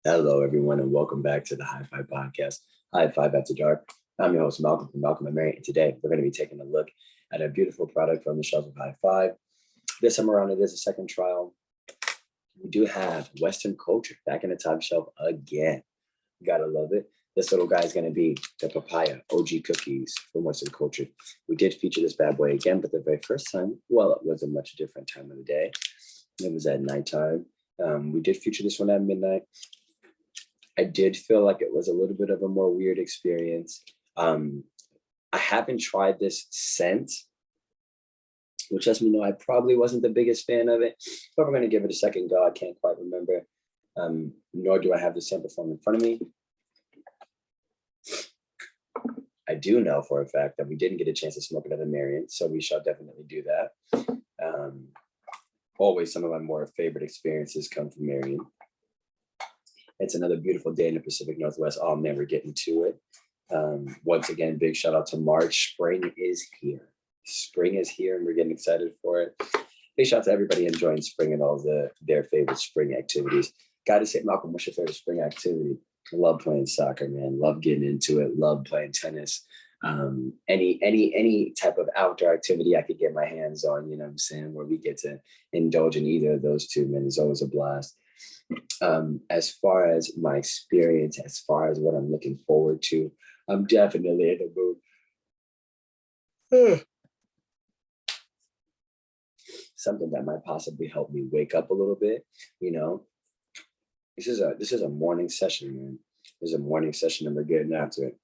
Hello, everyone, and welcome back to the HIGH-5 podcast, HIGH-5 After Dark. I'm your host, Malcolm from Malcolm&Mary, and today we're going to be taking a look at a beautiful product from the shelf of HIGH-5. This time around, it is a second trial. We do have Western culture back in the top shelf again. Gotta love it. This little guy is going to be the Papaya OG cookies from Western culture. We did feature this bad boy again, but the very first time, well, it was a much different time of the day. It was at nighttime. We did feature this one at midnight. I did feel like it was a little bit of a more weird experience. I haven't tried this since, which lets me know I probably wasn't the biggest fan of it, but we're going to give it a second go. I can't quite remember, nor do I have the sample form in front of me. I do know for a fact that we didn't get a chance to smoke it at the Marion, so we shall definitely do that. Always some of my more favorite experiences come from Marion. It's another beautiful day in the Pacific Northwest. Oh man, we're getting to it. Once again, big shout out to March. Spring is here. Spring is here and we're getting excited for it. Big shout out to everybody enjoying spring and all their favorite spring activities. Gotta say, Malcolm, what's your favorite spring activity? I love playing soccer, man. Love getting into it. Love playing tennis. Any type of outdoor activity I could get my hands on, you know what I'm saying, where we get to indulge in either of those two, man, it's always a blast. As far as my experience, as far as what I'm looking forward to, I'm definitely in the mood. Something that might possibly help me wake up a little bit, you know. This is a morning session, man. This is a morning session and we're getting after it.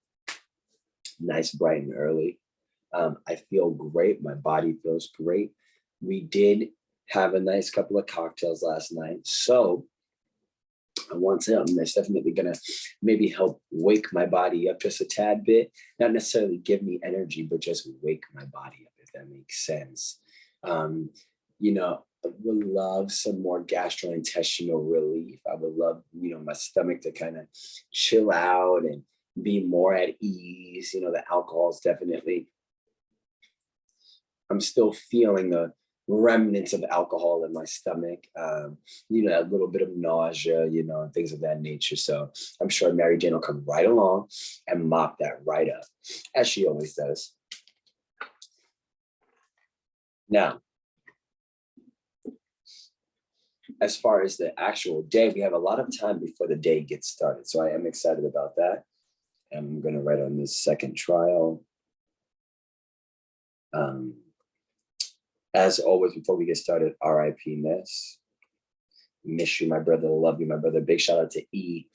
Nice, bright and early. I feel great. My body feels great. We did have a nice couple of cocktails last night. So I want something that's definitely gonna maybe help wake my body up just a tad bit. Not necessarily give me energy, but just wake my body up, if that makes sense. You know, I would love some more gastrointestinal relief. I would love, you know, my stomach to kind of chill out and be more at ease. You know, the alcohol is definitely, I'm still feeling the remnants of alcohol in my stomach, you know, a little bit of nausea, you know, and things of that nature. So I'm sure Mary Jane will come right along and mop that right up, as she always does. Now, as far as the actual day, we have a lot of time before the day gets started. So I am excited about that. I'm going to write on this second trial. As always, before we get started, R.I.P. Ness. Miss you, my brother. Love you, my brother. Big shout out to E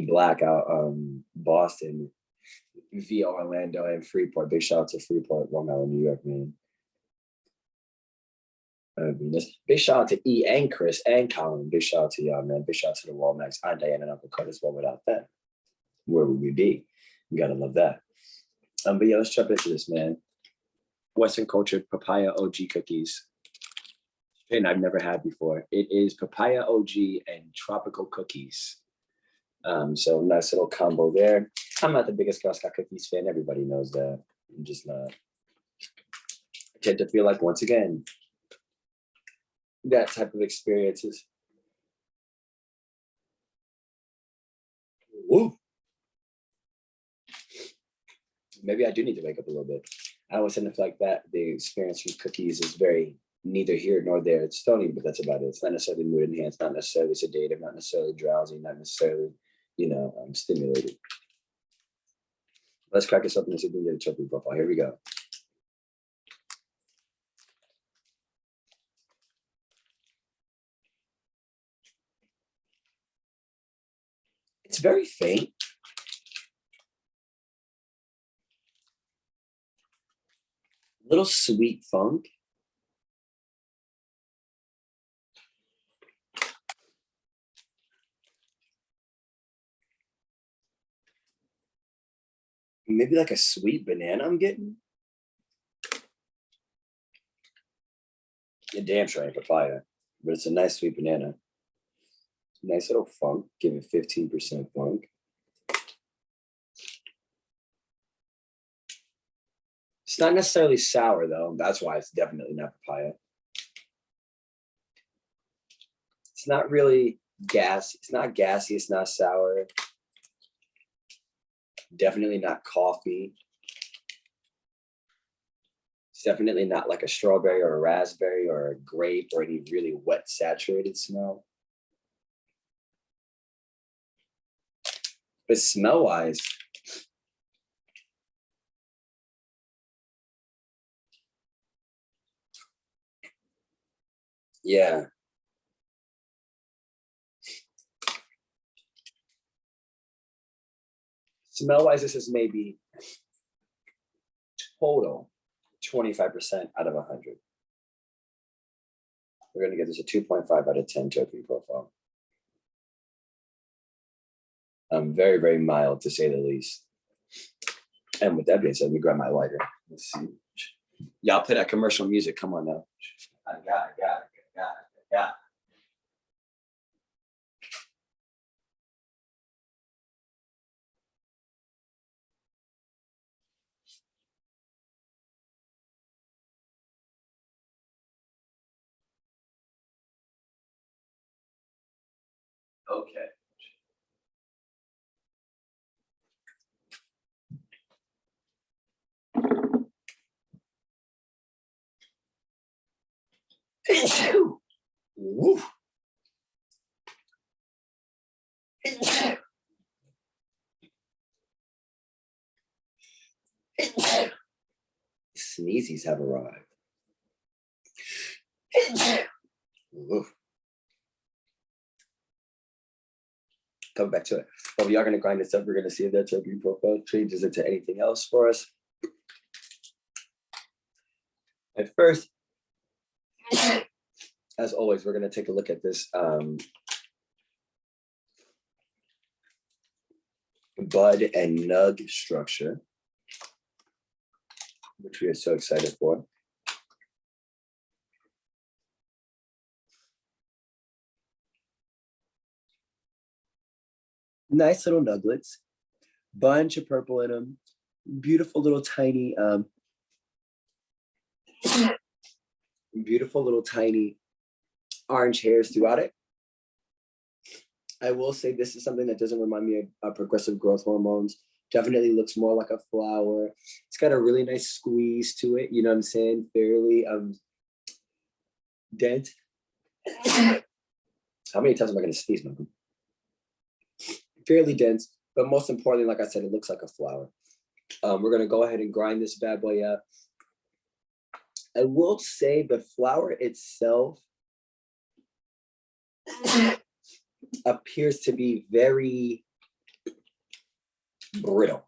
Black out Boston, via Orlando and Freeport. Big shout out to Freeport, Long Island, New York, man. Big shout out to E and Chris and Colin. Big shout out to y'all, man. Big shout out to the Womacks, Aunt Diane and Uncle Curtis. Well, without them, where would we be? We gotta love that. But yeah, let's jump into this, man. Western culture Papaya OG cookies. And I've never had before. It is Papaya OG and tropical cookies. So nice little combo there. I'm not the biggest Girl Scout cookies fan. Everybody knows that. I'm just not. I tend to feel like, once again, that type of experiences. Woo. Maybe I do need to wake up a little bit. I always tend to feel like that the experience from cookies is very neither here nor there. It's stony, but that's about it. It's not necessarily mood enhanced, not necessarily sedative, not necessarily drowsy, not necessarily, you know, stimulated. Let's crack this open and see if we can get a terpene profile. Here we go. It's very faint. Little sweet funk. Maybe like a sweet banana I'm getting. You're damn sure ain't papaya, but it's a nice sweet banana. Nice little funk, give it 15% funk. It's not necessarily sour though. That's why it's definitely not papaya. It's not really gas. It's not gassy. It's not sour. Definitely not coffee. It's definitely not like a strawberry or a raspberry or a grape or any really wet, saturated smell. But smell-wise, yeah. Smell-wise, this is maybe total 25% out of 100. We're going to give this a 2.5 out of 10 terpene profile. Very, very mild to say the least. And with that being said, let me grab my lighter. Let's see. Y'all play that commercial music. Come on now. I got it. Okay. Woo. Sneezies have arrived. Woo. Come back to it. Well, we are going to grind this up. We're going to see if that terpene profile changes into anything else for us. At first, as always, we're going to take a look at this bud and nug structure, which we are so excited for. Nice little nuglets, bunch of purple in them, beautiful little tiny, orange hairs throughout it. I will say this is something that doesn't remind me of progressive growth hormones. Definitely looks more like a flower. It's got a really nice squeeze to it. You know what I'm saying? Fairly dense. How many times am I going to sneeze, Malcolm? Fairly dense, but most importantly, like I said, it looks like a flower. We're going to go ahead and grind this bad boy up. I will say the flower itself appears to be very brittle.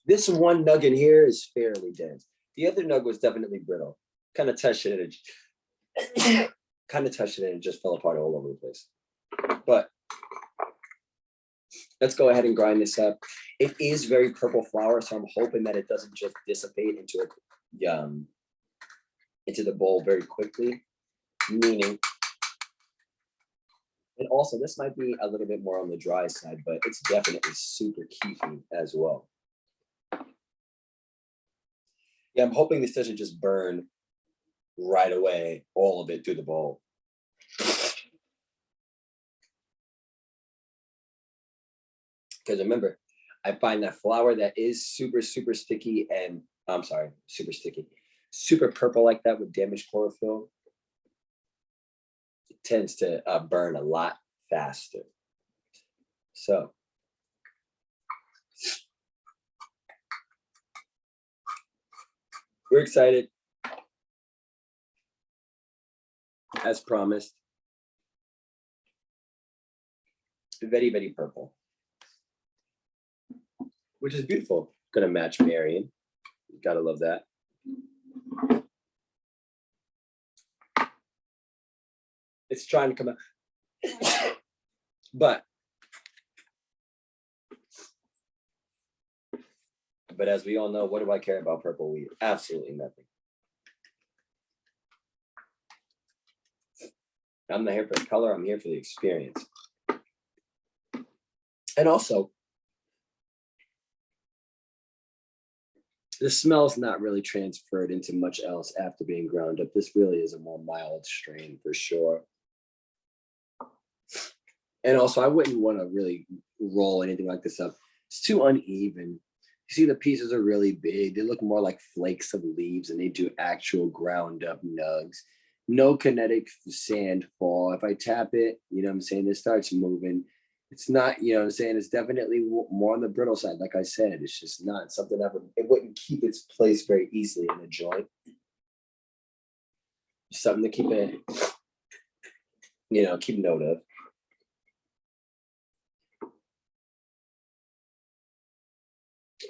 This one nug in here is fairly dense. The other nug was definitely brittle. Kind of touched it and it just fell apart all over the place. But let's go ahead and grind this up. It is very purple flower, so I'm hoping that it doesn't just dissipate into the bowl very quickly. Meaning, and also this might be a little bit more on the dry side, but it's definitely super keefy as well. Yeah, I'm hoping this doesn't just burn right away, all of it through the bowl. Because remember, I find that flour that is super sticky and, super purple like that with damaged chlorophyll, it tends to burn a lot faster. So, we're excited, as promised. Very, very purple, which is beautiful. Gonna match Marion. Gotta love that. It's trying to come out. But as we all know, what do I care about purple weed? Absolutely nothing. I'm not here for the color, I'm here for the experience. And also, The smell's not really transferred into much else after being ground up. This really is a more mild strain for sure. And also, I wouldn't want to really roll anything like this up. It's too uneven. You see, the pieces are really big. They look more like flakes of leaves than they do actual ground up nugs. No kinetic sand fall. If I tap it, you know what I'm saying, it starts moving. It's not, you know what I'm saying, it's definitely more on the brittle side. Like I said, it's just not something that it wouldn't keep its place very easily in a joint. Something to keep it, you know, keep note of.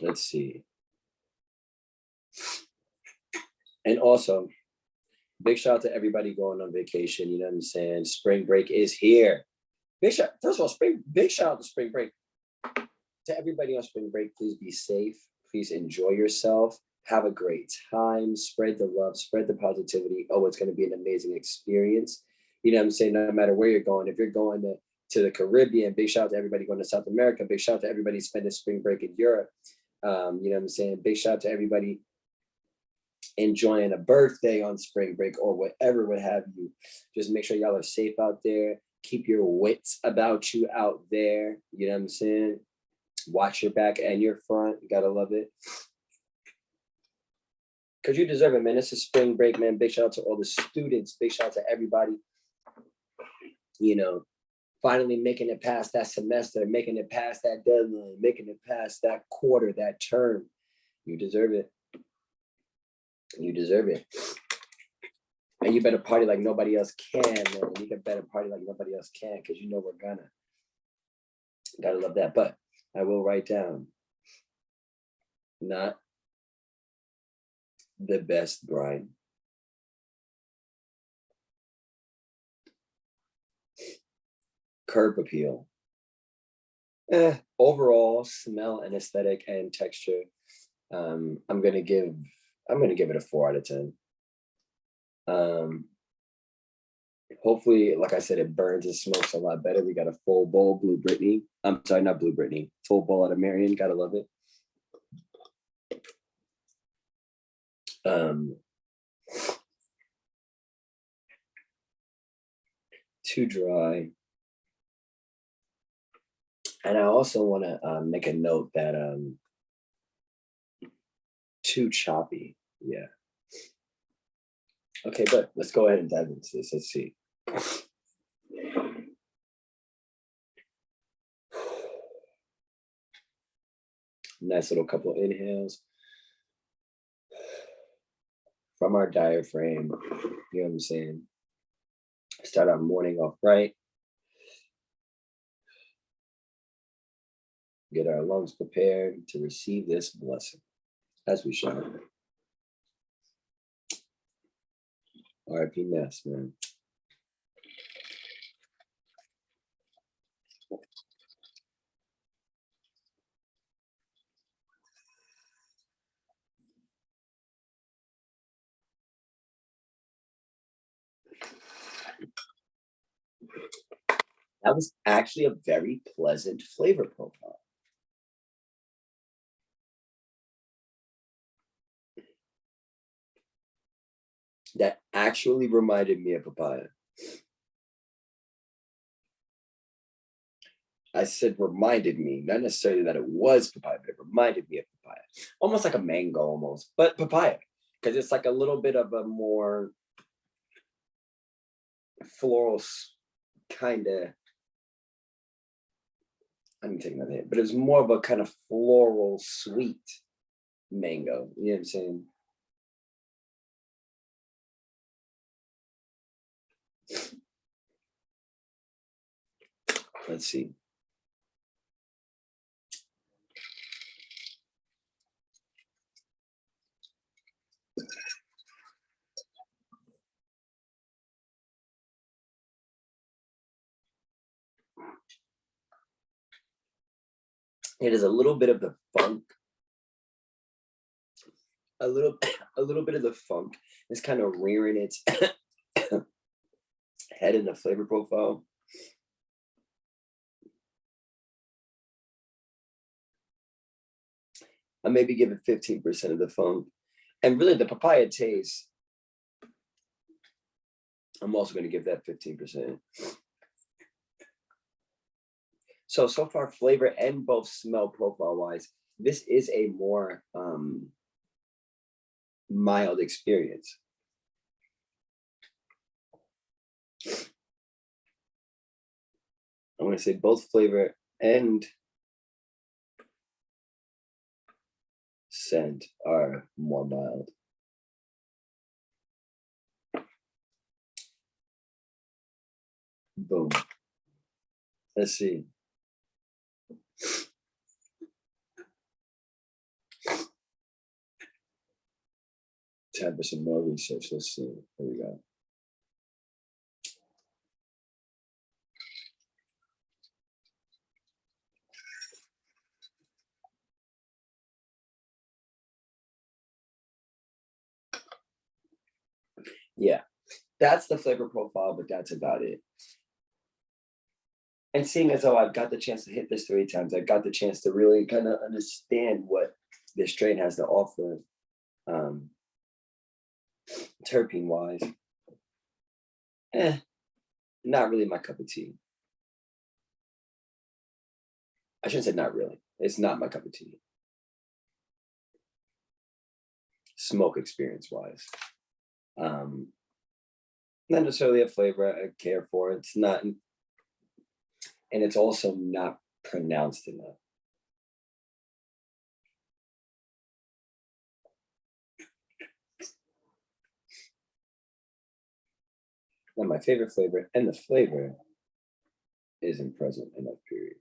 Let's see. And also, big shout out to everybody going on vacation. You know what I'm saying? Spring break is here. Big shout, first of all, big shout out to spring break. To everybody on spring break, please be safe. Please enjoy yourself. Have a great time. Spread the love, spread the positivity. Oh, it's going to be an amazing experience. You know what I'm saying? No matter where you're going, if you're going to the Caribbean, big shout out to everybody going to South America. Big shout out to everybody spending spring break in Europe. You know what I'm saying? Big shout out to everybody enjoying a birthday on spring break or whatever would have you. Just make sure y'all are safe out there. Keep your wits about you out there. You know what I'm saying? Watch your back and your front. You gotta love it. Because you deserve it, man. This is spring break, man. Big shout out to all the students. Big shout out to everybody, you know, finally making it past that semester, making it past that deadline, making it past that quarter, that term. You deserve it. You deserve it. And you better party like nobody else can, man. You can better party like nobody else can, because you know we're gonna. Gotta love that. But I will write down, not the best grind. Curb appeal. Overall smell and aesthetic and texture. I'm gonna give it a 4 out of 10. Hopefully, like I said, it burns and smokes a lot better. We got a full bowl Blue Brittany. I'm sorry, not Blue Brittany. Full bowl out of Marion. Gotta love it. Too dry. And I also want to make a note that too choppy. Yeah. Okay, but let's go ahead and dive into this. Let's see. Nice little couple of inhales from our diaphragm. You know what I'm saying? Start our morning off right. Get our lungs prepared to receive this blessing, as we shall. R.I.P. Ness, man. That was actually a very pleasant flavor profile. That actually reminded me of papaya. I said reminded me, not necessarily that it was papaya, but it reminded me of papaya. Almost like a mango almost, but papaya. Because it's like a little bit of a more floral kind of, I'm taking that hit, but it's more of a kind of floral sweet mango. You know what I'm saying? Let's see. It is a little bit of the funk. A little bit of the funk is kind of rearing its head in the flavor profile. I maybe give it 15% of the funk. And really the papaya taste, I'm also going to give that 15%. So far flavor and both smell profile wise, this is a more mild experience. I'm going to say both flavor and scent are more mild. Boom. Let's see. Time for some more research. Let's see. Here we go. Yeah, that's the flavor profile, but that's about it. And seeing as though I've got the chance to hit this 3 times, I got the chance to really kind of understand what this strain has to offer, terpene wise. Not really my cup of tea. I shouldn't say not really. It's not my cup of tea. Smoke experience wise. Not necessarily a flavor I care for. It's not, and it's also not pronounced enough. Not my favorite flavor, and the flavor isn't present enough, period.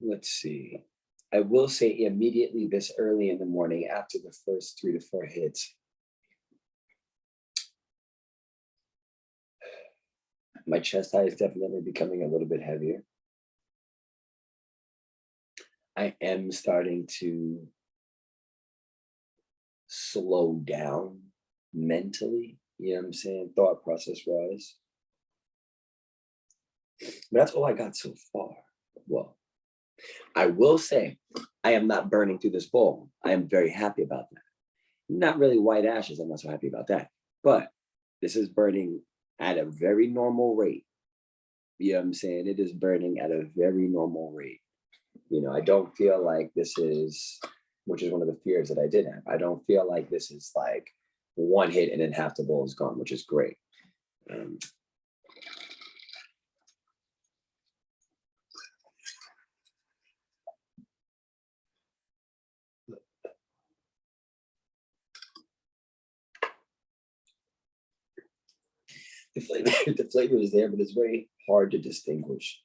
Let's see. I will say immediately this early in the morning after the first 3 to 4 hits, my chest high is definitely becoming a little bit heavier. I am starting to slow down mentally, you know what I'm saying, thought process wise. But that's all I got so far. Well, I will say I am not burning through this bowl. I am very happy about that. Not really white ashes, I'm not so happy about that. But this is burning at a very normal rate. You know what I'm saying? It is burning at a very normal rate. You know, I don't feel like this is, which is one of the fears that I did have. I don't feel like this is like one hit and then half the bowl is gone, which is great. The flavor is there, but it's very hard to distinguish.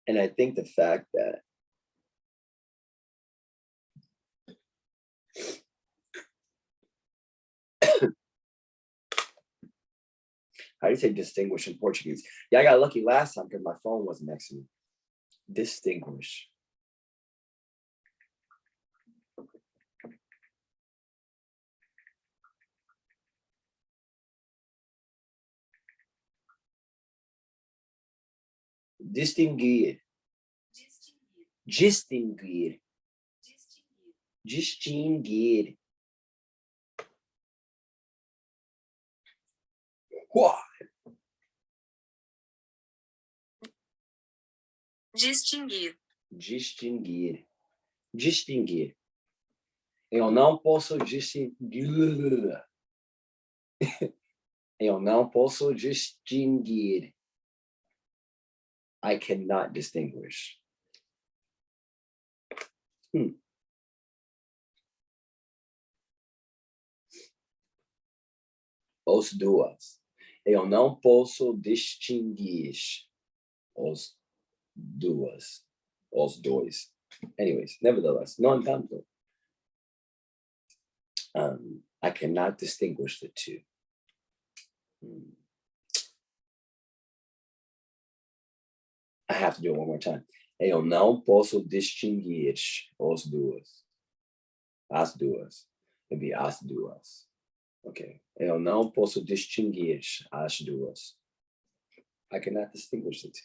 And I think the fact that how do you say distinguish in Portuguese? Yeah, I got lucky last time because my phone wasn't next to me. Distinguish. Distinguir. Distinguir. Distinguir. What? Distinguir. Distinguir. Distinguir. Eu não posso distinguir. Eu não posso distinguir. I cannot distinguish. Os duas. Eu não posso distinguir os duas. Os dois. Anyways, nevertheless, no entanto, I cannot distinguish the two. I have to do it one more time. Eu não posso distinguir os duas. As duas. It'd be as duas. Okay. Eu não posso distinguir as duas. I cannot distinguish the two.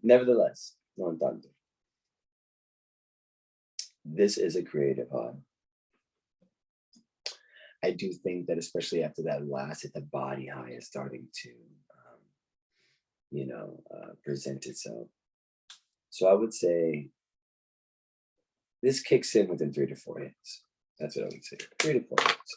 Nevertheless, no entanto, this is a creative high. I do think that especially after that last hit, the body high is starting to, present itself. So I would say this kicks in within 3 to 4 hits. That's what I would say, 3 to 4 hits.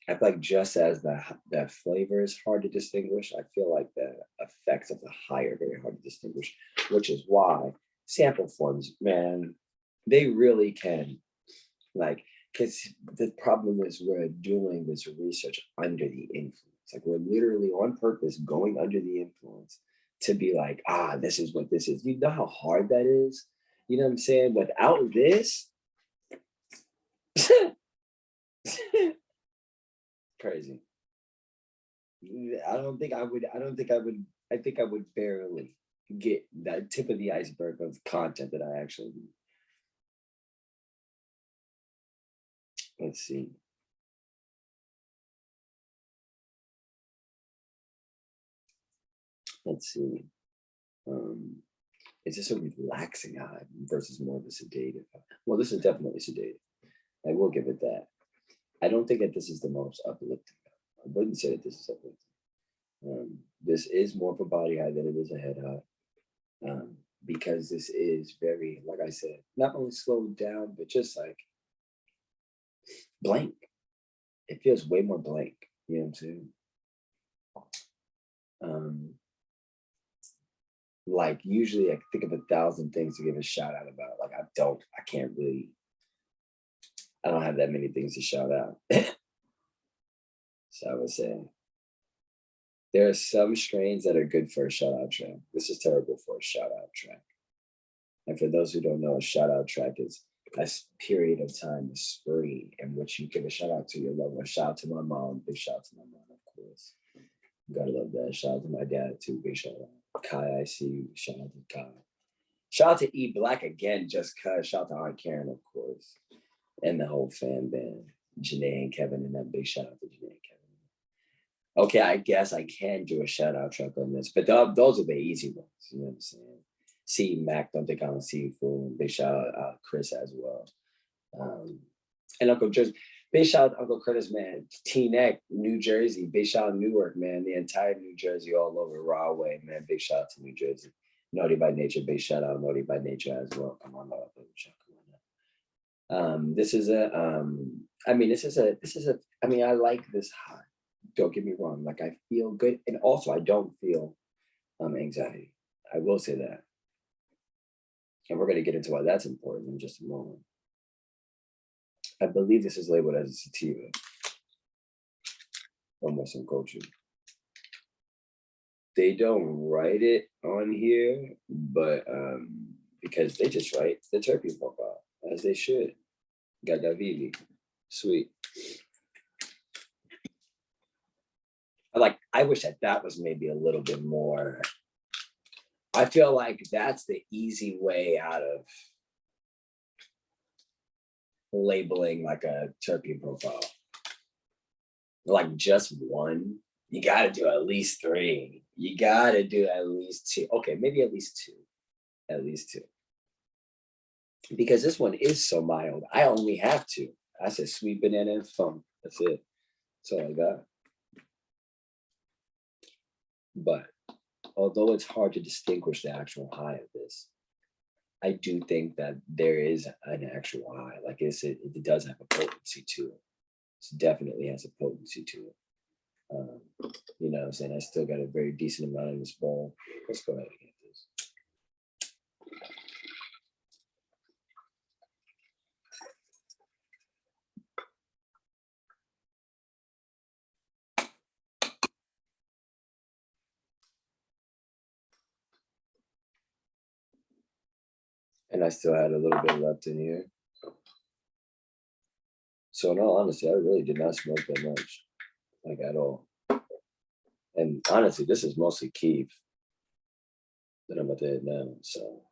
I feel like just as that flavor is hard to distinguish, I feel like the effects of the high are very hard to distinguish, which is why sample forms, man, they really can, because the problem is we're doing this research under the influence. Like we're literally on purpose going under the influence to be like, this is what this is. You know how hard that is? You know what I'm saying? Without this, crazy. I think I would barely get that tip of the iceberg of content that I actually need. Let's see. Is this a relaxing high versus more of a sedative? Well, this is definitely sedative. I will give it that. I don't think that this is the most uplifting. I wouldn't say that this is uplifting. This is more of a body high than it is a head high, because this is very, like I said, not only slowed down, but just like blank. It feels way more blank. You know what I'm saying? Like usually I think of 1,000 things to give a shout out about. Like I don't have that many things to shout out. So I would say there are some strains that are good for a shout out track. This is terrible for a shout out track. And for those who don't know, a shout out track is a period of time, a spree in which you give a shout out to your loved one. Shout out to my mom, big shout out to my mom, of course. You gotta love that. Shout out to my dad too, big shout out. Kai, I see you. Shout out to Kai. Shout out to E Black again, just cause. Shout out to Aunt Karen, of course. And the whole fan band. Janae and Kevin, and that big shout out to Janae and Kevin. Okay, I guess I can do a shout out track on this, but those are the easy ones. You know what I'm saying? See Mac, don't think I don't see you fool. Big shout out Chris as well. And Uncle Jersey. Big shout out Uncle Curtis, man. Teaneck, New Jersey. Big shout out Newark, man. The entire New Jersey, all over Rahway, man. Big shout out to New Jersey. Naughty by Nature, big shout out Naughty by Nature as well. Come on, this is a I like this high. Don't get me wrong. Like I feel good. And also I don't feel anxiety. I will say that. And we're going to get into why that's important in just a moment. I believe this is labeled as a sativa from Western culture. They don't write it on here, but because they just write the terpene profile, as they should. Gagavivi, sweet. I wish that was maybe a little bit more. I feel like that's the easy way out of labeling like a terpene profile. Like just one, you got to do at least 3. You got to do at least 2. Okay, maybe at least 2. At least 2. Because this one is so mild. I only have 2. I said sweet banana and funk. That's it. That's all I got. But although it's hard to distinguish the actual high of this, I do think that there is an actual high. Like I said, it does have a potency to it. It definitely has a potency to it. You know what I'm saying? I still got a very decent amount in this bowl. Let's go ahead and get this. And I still had a little bit left in here. So in all honesty, I really did not smoke that much, like at all. And honestly, this is mostly Keef that I'm about to hit now. So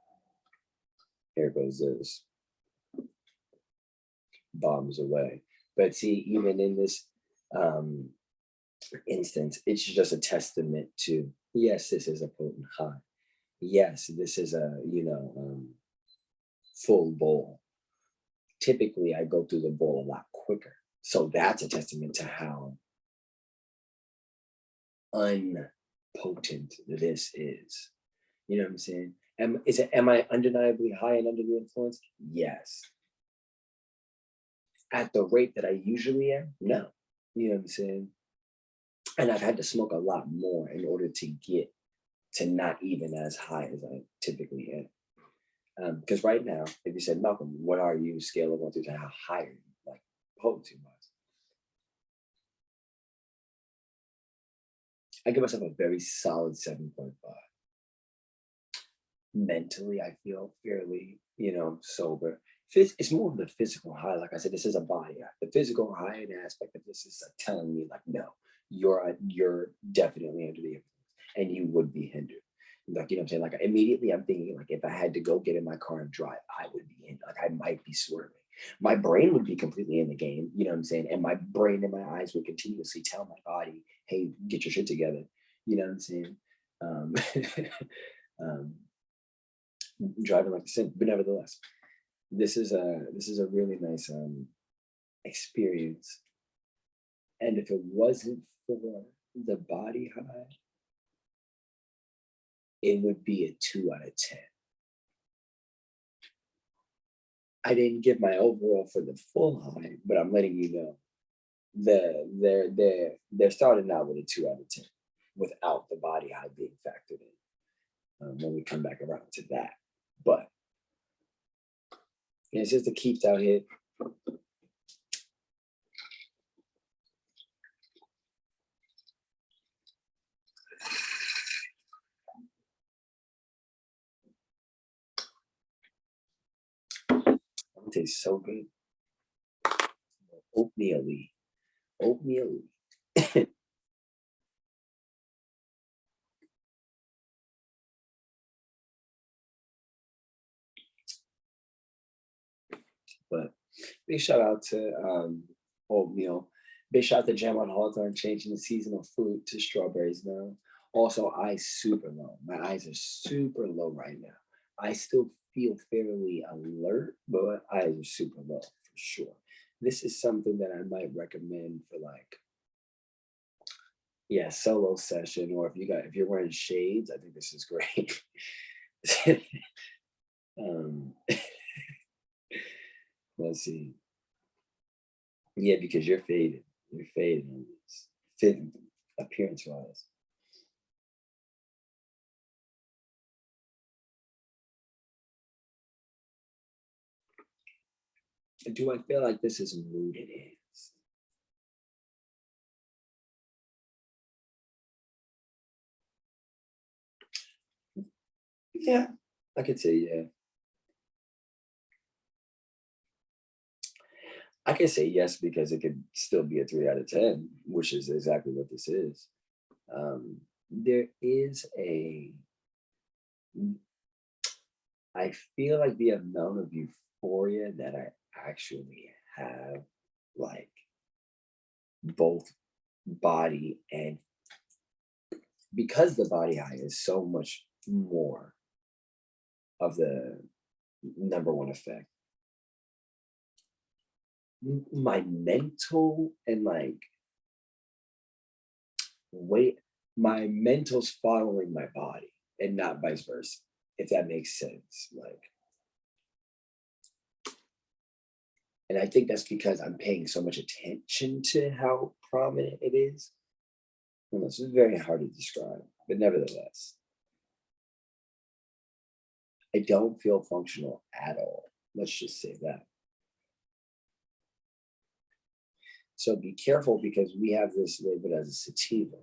here goes this. Bombs away. But see, even in this instance, it's just a testament to, yes, this is a potent high. Yes, this is a, full bowl. Typically, I go through the bowl a lot quicker. So that's a testament to how unpotent this is. You know what I'm saying? Am I undeniably high and under the influence? Yes. At the rate that I usually am? No. You know what I'm saying? And I've had to smoke a lot more in order to get to not even as high as I typically am. Because right now, if you said, Malcolm, what are you, scale of 1 through 10, how high are you, like potency wise? I give myself a very solid 7.5. Mentally, I feel fairly, sober. It's more of the physical high. Like I said, this is a body high. The physical high aspect of this is like telling me, like, no, you're definitely under the influence, and you would be hindered. Like, you know what I'm saying? Like immediately I'm thinking, like, if I had to go get in my car and drive, I would be in, like, I might be swerving. My brain would be completely in the game, you know what I'm saying? And my brain and my eyes would continuously tell my body, hey, get your shit together. You know what I'm saying? Um, um, driving like a sin, but nevertheless, this is a really nice experience. And if it wasn't for the body high, it would be a 2 out of 10. I didn't give my overall for the full high, but I'm letting you know they're starting out with a 2 out of 10 without the body high being factored in when we come back around to that. But it's just a keeps out here. It tastes so good. Oatmeal. But big shout out to oatmeal. Big shout out to Jam on Hawthorne changing the seasonal fruit to strawberries now. Also, eyes super low. My eyes are super low right now. I still feel fairly alert, but my eyes are super low for sure. This is something that I might recommend for, like, yeah, solo session, or if you're wearing shades, I think this is great. um, let's see. Yeah, because you're faded. You're faded on this. Fit appearance wise. Do I feel like this is mood enhanced? Yeah, I could say yeah. I could say yes because it could still be a 3 out of 10, which is exactly what this is. There is I feel like the amount of euphoria that I actually have, like, both body and because the body high is so much more of the number one effect. My mental and, like, wait, my mental's following my body and not vice versa, if that makes sense. Like, and I think that's because I'm paying so much attention to how prominent it is. And this is very hard to describe, but nevertheless, I don't feel functional at all. Let's just say that. So be careful because we have this labeled as a sativa.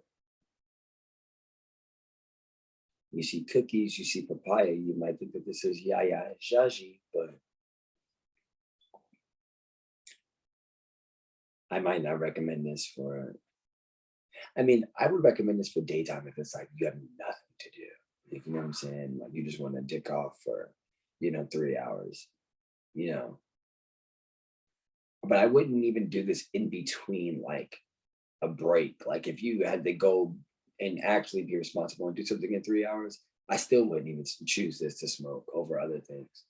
You see cookies, you see papaya, you might think that this is yaya jaji, but I might not recommend this for, I mean, I would recommend this for daytime if it's like you have nothing to do. Like, you know what I'm saying? Like you just want to dick off for, 3 hours, you know. But I wouldn't even do this in between like a break. Like if you had to go and actually be responsible and do something in 3 hours, I still wouldn't even choose this to smoke over other things.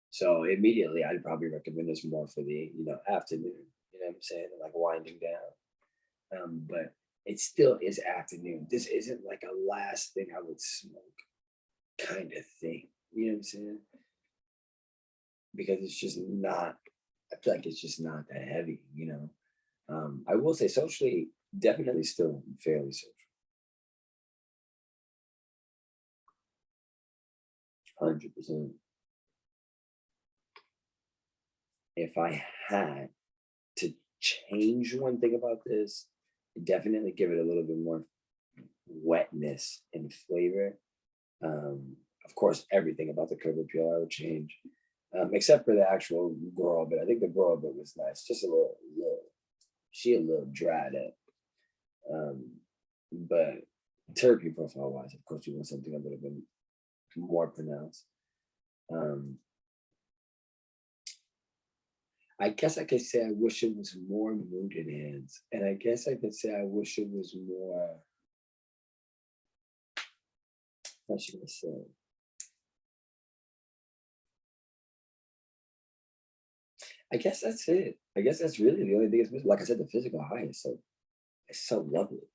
So immediately I'd probably recommend this more for the, afternoon, you know what I'm saying? Like winding down. But it still is afternoon. This isn't like a last thing I would smoke kind of thing. You know what I'm saying? Because it's just not, I feel like it's just not that heavy. I will say socially, definitely still fairly social. 100%. If I had to change one thing about this, definitely give it a little bit more wetness and flavor. Of course, everything about the curb appeal I would change, except for the actual grow bit. I think the grow bit was nice, just a she a little dried up. But terpene profile wise, of course, you want something a little bit more pronounced. I guess I could say I wish it was more mood enhanced, and I guess I could say I wish it was more. What should I say? I guess that's it. I guess that's really the only thing that's missing. Like I said, the physical high is so lovely.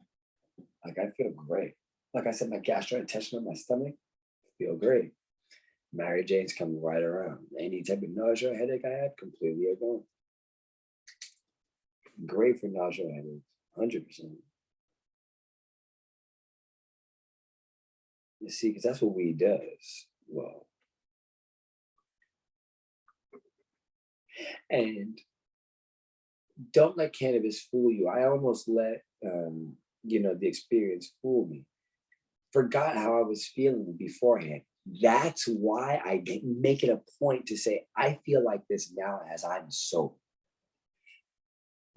Like I feel great. Like I said, my gastrointestinal, my stomach feel great. Mary Jane's coming right around. Any type of nausea, headache I had, completely are gone. Great for nausea, headaches, 100%. You see, because that's what weed does. Well, and don't let cannabis fool you. I almost let the experience fool me. Forgot how I was feeling beforehand. That's why I make it a point to say I feel like this now as I'm sober.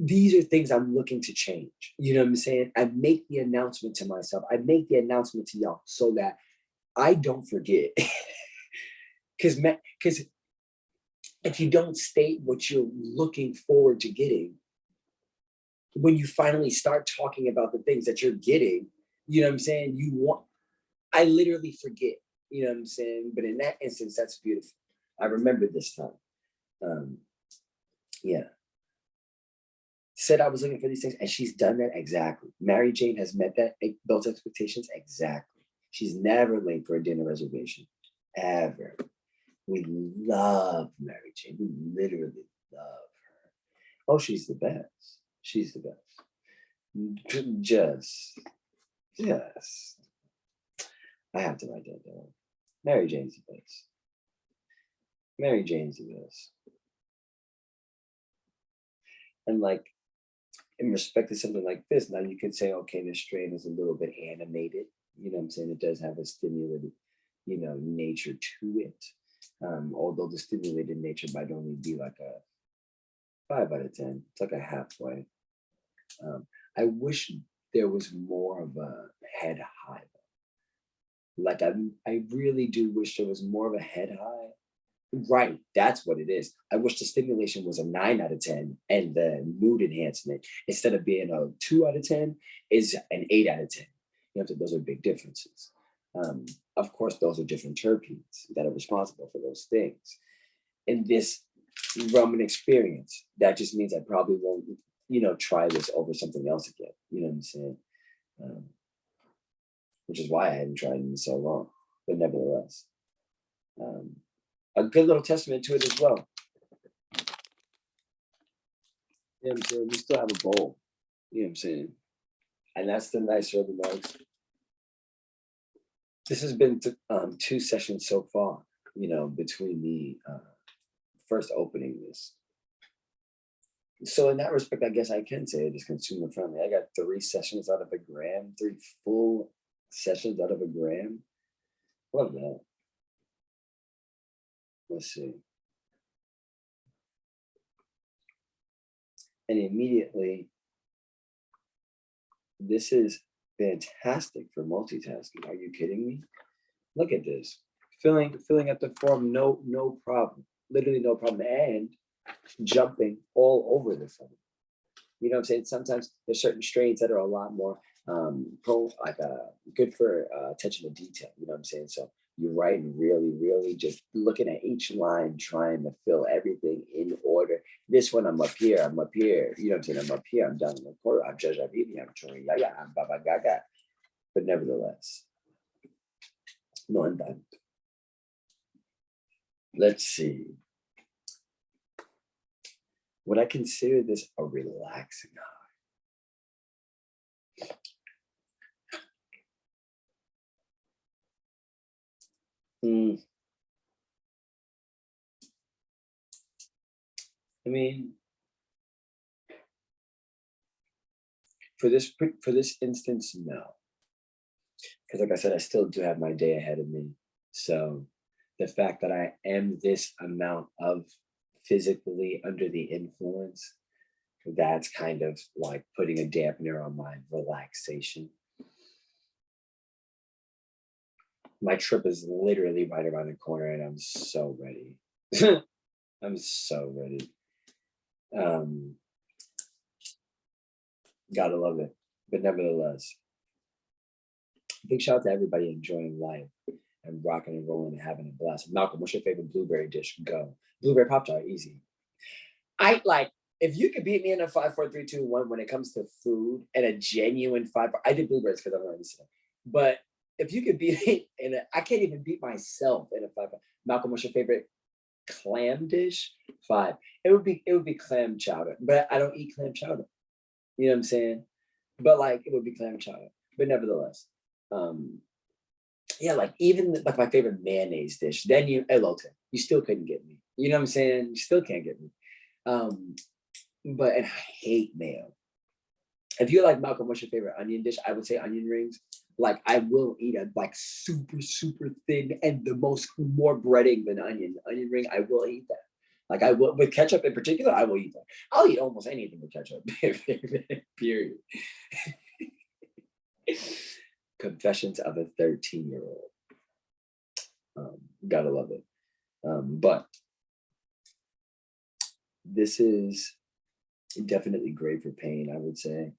These are things I'm looking to change. You know what I'm saying? I make the announcement to myself. I make the announcement to y'all so that I don't forget. Because if you don't state what you're looking forward to getting, when you finally start talking about the things that you're getting, you know what I'm saying? I literally forget, you know what I'm saying? But in that instance, that's beautiful. I remember this time. Yeah. Said I was looking for these things, and she's done that exactly. Mary Jane has met those expectations exactly. She's never late for a dinner reservation, ever. We love Mary Jane. We literally love her. Oh, she's the best. She's the best. Just. I have to write that down. Mary Jane's the best. Mary Jane's the best. And like, in respect to something like this, now you can say, okay, this strain is a little bit animated. You know what I'm saying? It does have a stimulated, nature to it. Although the stimulated nature might only be like a 5 out of 10. It's like a halfway. I wish there was more of a head high. Like I really do wish there was more of a head high. Right, that's what it is. I wish the stimulation was a 9 out of 10 and the mood enhancement, instead of being a 2 out of 10, is an 8 out of 10. Those are big differences. Of course, those are different terpenes that are responsible for those things. In this rum and experience, that just means I probably won't, try this over something else again. You know what I'm saying? Which is why I hadn't tried it in so long. But nevertheless, a good little testament to it as well. You know what I'm saying? We still have a bowl. You know what I'm saying? And that's the nicer of the mugs. This has been 2 sessions so far, between the first opening this. So in that respect, I guess I can say it is consumer friendly. I got 3 sessions out of a gram, 3 full sessions out of a gram. Love that. Let's see. And immediately, this is fantastic for multitasking. Are you kidding me? Look at this. Filling up the form, no problem. Literally no problem. And jumping all over the form. You know what I'm saying? Sometimes there's certain strains that are a lot more good for attention to detail. You know what I'm saying? So you're writing really just looking at each line, trying to fill everything in order. This one, I'm up here. You know what I'm saying? I'm up here. I'm down in the corner. I'm judge. I'm eating. I'm trying. Yeah. I'm baba gaga. But nevertheless, no, I'm done. Let's see. Would I consider this a relaxing high? I mean, for this instance, no. Because like I said, I still do have my day ahead of me. So the fact that I am this amount of physically under the influence, that's kind of like putting a dampener on my relaxation. My trip is literally right around the corner and I'm so ready. I'm so ready. Gotta love it. But nevertheless, big shout out to everybody enjoying life and rocking and rolling and having a blast. Malcolm, what's your favorite blueberry dish? Go. Blueberry Pop Tart, easy. If you could beat me in a 5, 4, 3, 2, 1 when it comes to food and a genuine 5, I did blueberries because I'm already sick. But if you could beat me I can't even beat myself in a 5. Malcolm, what's your favorite clam dish? 5. It would be clam chowder, but I don't eat clam chowder. You know what I'm saying? But like it would be clam chowder. But nevertheless, yeah, like even like my favorite mayonnaise dish. Then you still couldn't get me. You know what I'm saying? You still can't get me. But and I hate mayo. If you're like Malcolm, what's your favorite onion dish? I would say onion rings. Like I will eat a like super thin and more breading than onion ring. I will eat that. Like I will with ketchup in particular. I will eat that. I'll eat almost anything with ketchup. Period. Confessions of a 13-year-old. Gotta love it. But this is definitely great for pain, I would say.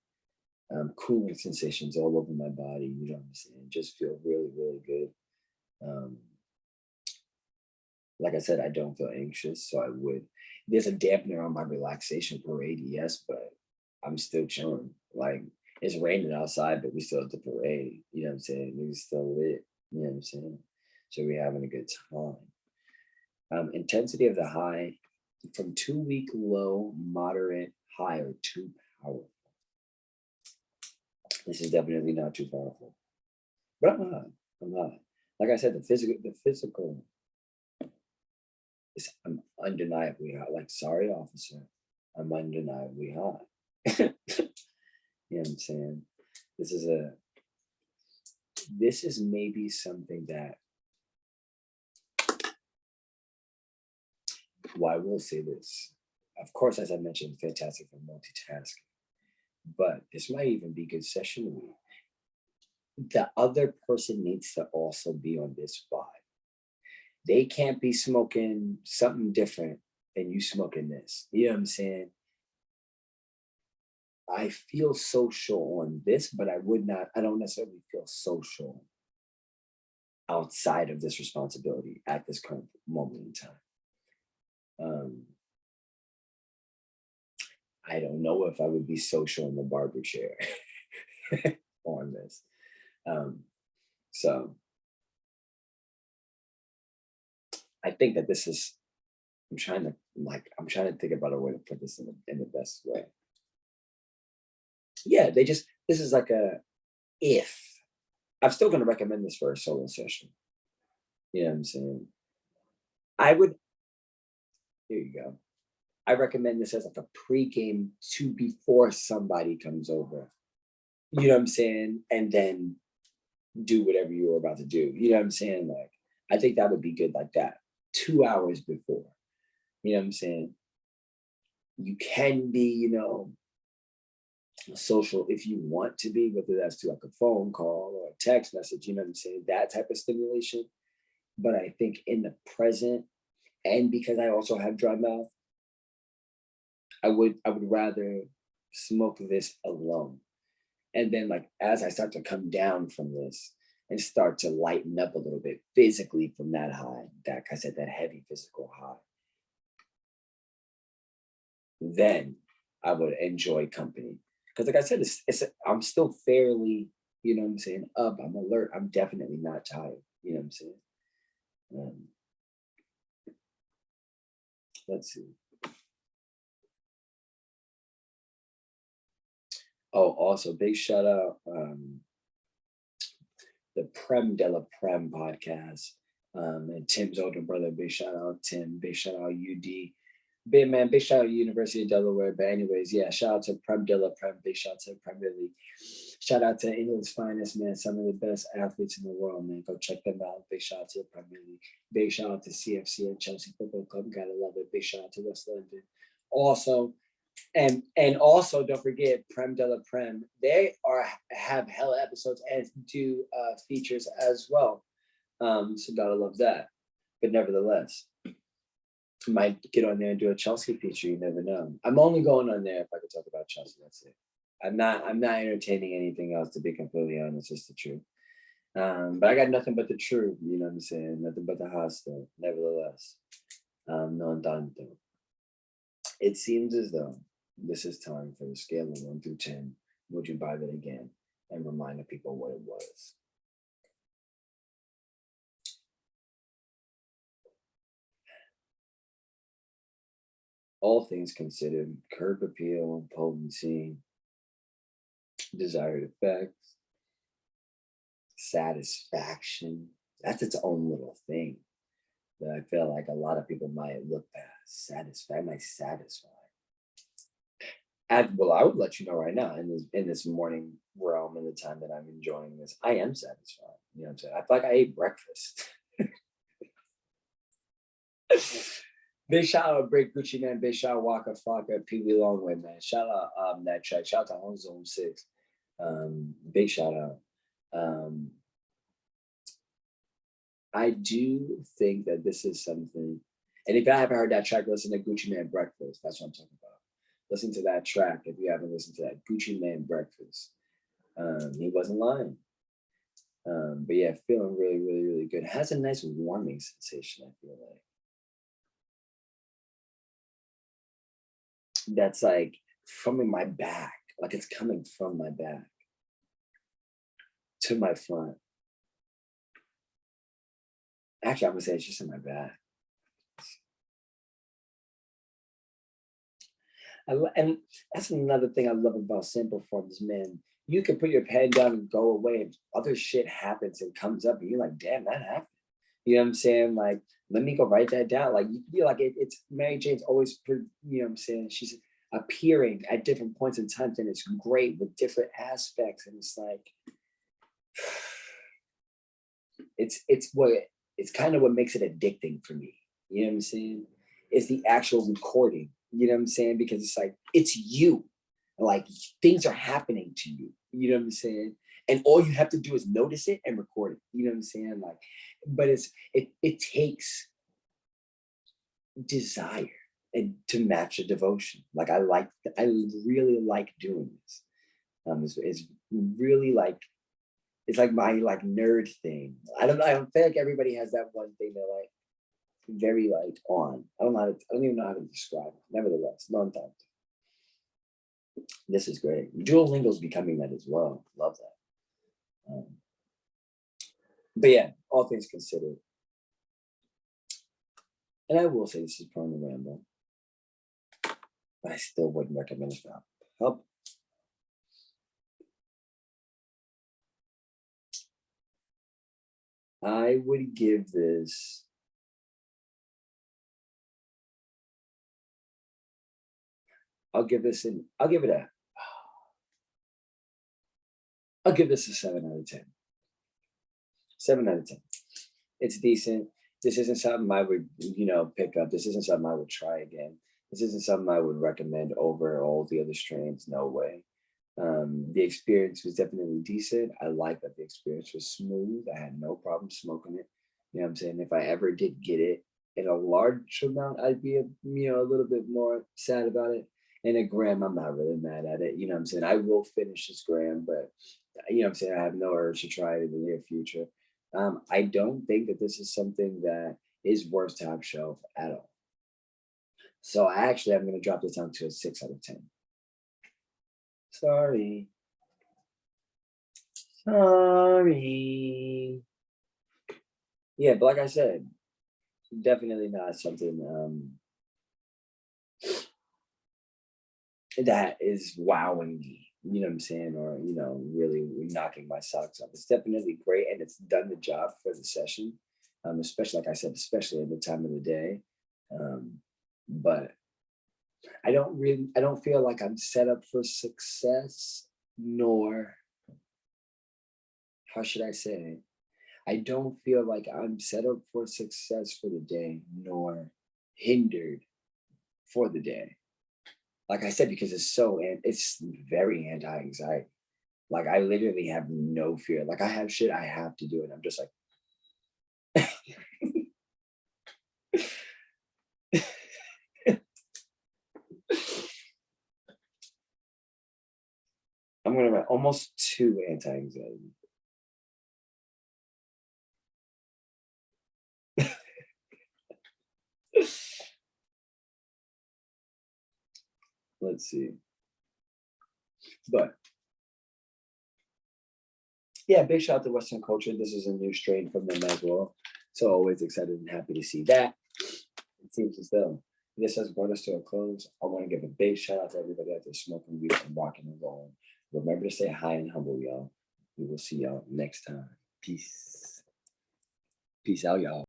Cooling sensations all over my body, you know what I'm saying? Just feel really good. Like I said, I don't feel anxious, so I would. There's a dampener on my relaxation parade, yes, but I'm still chilling. Like it's raining outside, but we still at the parade. You know what I'm saying? We still lit. You know what I'm saying? So we're having a good time. Intensity of the high from 2-week low, moderate, high, or too powerful. This is definitely not too powerful. But I'm not. Like I said, the physical is I'm undeniably hot. Like, sorry, officer, I'm undeniably hot. You know what I'm saying? This is maybe something that, well, I will say this. Of course, as I mentioned, fantastic for multitasking, but this might even be good session week. The other person needs to also be on this vibe. They can't be smoking something different than you smoking this. You know what I'm saying? I feel social on this, but I don't necessarily feel social outside of this responsibility at this current moment in time. I don't know if I would be social in the barber chair on this. So I think that this is, I'm trying to think about a way to put this in the best way. Yeah, this is like I'm still going to recommend this for a solo session. You know what I'm saying? Here you go. I recommend this as like a pregame to before somebody comes over. You know what I'm saying? And then do whatever you were about to do. You know what I'm saying? Like, I think that would be good like that. 2 hours before. You know what I'm saying? You can be, social if you want to be, whether that's to like a phone call or a text message, you know what I'm saying? That type of stimulation. But I think in the present, and because I also have dry mouth, I would rather smoke this alone. And then like as I start to come down from this and start to lighten up a little bit physically from that high, that like I said, that heavy physical high, then I would enjoy company. Because like I said, I'm still fairly, you know what I'm saying, up. I'm alert. I'm definitely not tired. You know what I'm saying? Um, let's see. Oh, also big shout out the Prem de la Prem podcast. And Tim's older brother, big shout out Tim, big shout out UD. Big shout out University of Delaware. But anyways, yeah, shout out to Prem de la Prem, big shout out to Premier League. Shout out to England's finest, man, some of the best athletes in the world, man. Go check them out. Big shout out to the Premier League. Big shout out to CFC and Chelsea Football Club. Gotta love it. Big shout out to West London. Also, and also don't forget Prem de la Prem. They have hella episodes and do features as well. So gotta love that. But nevertheless, might get on there and do a Chelsea feature. You never know. I'm only going on there if I could talk about Chelsea. That's it. I'm not entertaining anything else, to be completely honest. It's the truth. But I got nothing but the truth. You know what I'm saying? Nothing but the hostile. Nevertheless, non tanto. It seems as though this is time for the scale of 1 through 10. Would you buy that again? And remind the people what it was. All things considered, curb appeal, potency, desired effects, satisfaction. That's its own little thing that I feel like a lot of people might look past. Satisfy, might satisfy. Well, I would let you know right now in this morning realm, in the time that I'm enjoying this, I am satisfied. You know what I'm saying? I feel like I ate breakfast. Big shout out Break Gucci Man, big shout out Waka Flocka, Pee Wee Longway, man. Shout out that track. Shout out to Home Zone 6. Big shout out. I do think that this is something, and if I haven't heard that track, listen to Gucci Man Breakfast. That's what I'm talking about. Listen to that track if you haven't listened to that. Gucci Man Breakfast. He wasn't lying. But yeah, feeling really, really, really good. It has a nice warming sensation, I feel like. That's like from my back, like it's coming from my back to my front. Actually, I'm gonna say it's just in my back. And that's another thing I love about sample forms, man. You can put your pen down and go away, and other shit happens and comes up, and you're like, damn, that happened. You know what I'm saying? Like, let me go write that down. Like, you feel like it's Mary Jane's always, you know what I'm saying? She's appearing at different points in time, and it's great with different aspects. And it's like, it's kind of what makes it addicting for me. You know what I'm saying? It's the actual recording. You know what I'm saying? Because it's like, it's you. Like, things are happening to you. You know what I'm saying? And all you have to do is notice it and record it. You know what I'm saying? Like, but it takes desire and to match a devotion. Like, I really like doing this. It's really like, it's like my like nerd thing. I don't feel like everybody has that one thing they're like very like on. I don't even know how to describe it. Nevertheless, long time. This is great. Duolingo's becoming that as well. Love that. But yeah, all things considered. And I will say this is prone to ramble, but I still wouldn't recommend it for help. I would give this I'll give this a 7 out of 10. 7 out of 10. It's decent. This isn't something I would, pick up. This isn't something I would try again. This isn't something I would recommend over all the other strains. No way. The experience was definitely decent. I like that the experience was smooth. I had no problem smoking it. You know what I'm saying? If I ever did get it in a large amount, I'd be a little bit more sad about it. In a gram, I'm not really mad at it. You know what I'm saying? I will finish this gram, but what I'm saying? I have no urge to try it in the near future. I don't think that this is something that is worth top shelf at all. So I'm going to drop this down to a 6 out of 10. Sorry. Sorry. Yeah, but like I said, definitely not something that is wowing me. You know what I'm saying? Or, really knocking my socks off. It's definitely great and it's done the job for the session. Especially, like I said, especially at the time of the day. But I don't feel like I'm set up for success, nor, how should I say it? I don't feel like I'm set up for success for the day, nor hindered for the day. Like I said, because it's very anti-anxiety. Like I literally have no fear. Like I have shit I have to do, and I'm just like, I'm gonna write almost 2 anti-anxiety. Let's see. But yeah, big shout out to Western Culture. This is a new strain from them as well. So always excited and happy to see that. It seems as though this has brought us to a close. I want to give a big shout out to everybody out there smoking weed and rocking and rolling. Remember to stay high and humble, y'all. We will see y'all next time. Peace. Peace out, y'all.